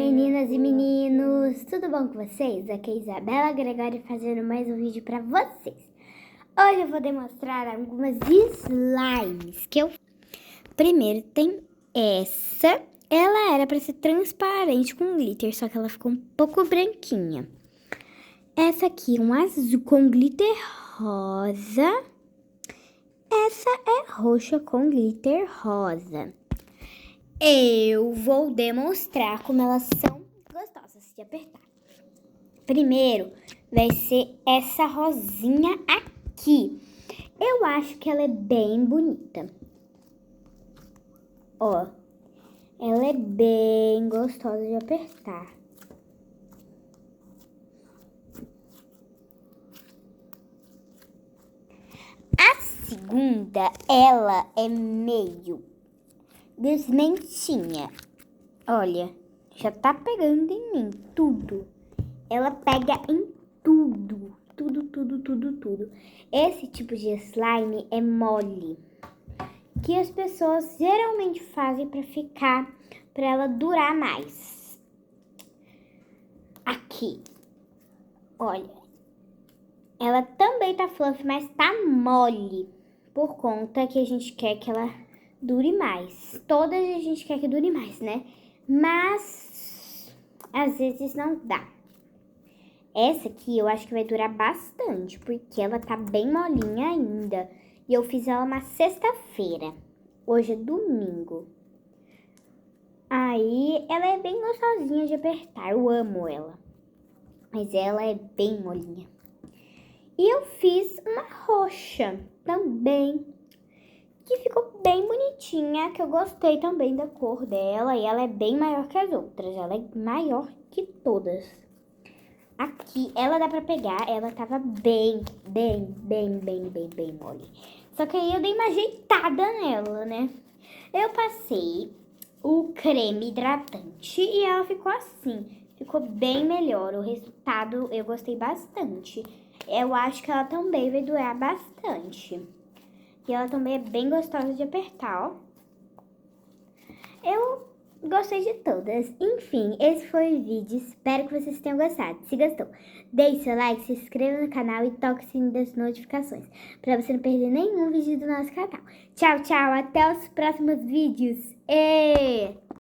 Meninas e meninos, tudo bom com vocês? Aqui é a Isabela Gregório fazendo mais um vídeo pra vocês. Hoje eu vou demonstrar algumas slimes que eu... Primeiro tem essa, ela era pra ser transparente com glitter, só que ela ficou um pouco branquinha. Essa aqui, um azul com glitter rosa. Essa é roxa com glitter rosa. Eu vou demonstrar como elas são gostosas de apertar. Primeiro vai ser essa rosinha aqui. Eu acho que ela é bem bonita. Ó, ela é bem gostosa de apertar. A segunda, ela é meio desmentinha. Olha, já tá pegando em mim tudo. Ela pega em tudo. Tudo. Esse tipo de slime é mole, que as pessoas geralmente fazem pra ela durar mais. Aqui, olha. Ela também tá fluffy, mas tá mole, por conta que a gente quer que ela dure mais. Todas a gente quer que dure mais, né? Mas às vezes não dá. Essa aqui eu acho que vai durar bastante, porque ela tá bem molinha ainda. E eu fiz ela uma sexta-feira. Hoje é domingo. Aí ela é bem gostosinha de apertar. Eu amo ela. Mas ela é bem molinha. E eu fiz uma roxa também, que ficou bem bonitinha, que eu gostei também da cor dela. E ela é bem maior que as outras, ela é maior que todas. Aqui, ela dá pra pegar, ela tava bem mole. Só que aí eu dei uma ajeitada nela, né? Eu passei o creme hidratante e ela ficou assim. Ficou bem melhor, o resultado eu gostei bastante. Eu acho que ela também vai durar bastante. E ela também é bem gostosa de apertar, ó. Eu gostei de todas. Enfim, esse foi o vídeo. Espero que vocês tenham gostado. Se gostou, deixe seu like, se inscreva no canal e toque o sininho das notificações, pra você não perder nenhum vídeo do nosso canal. Tchau, tchau. Até os próximos vídeos.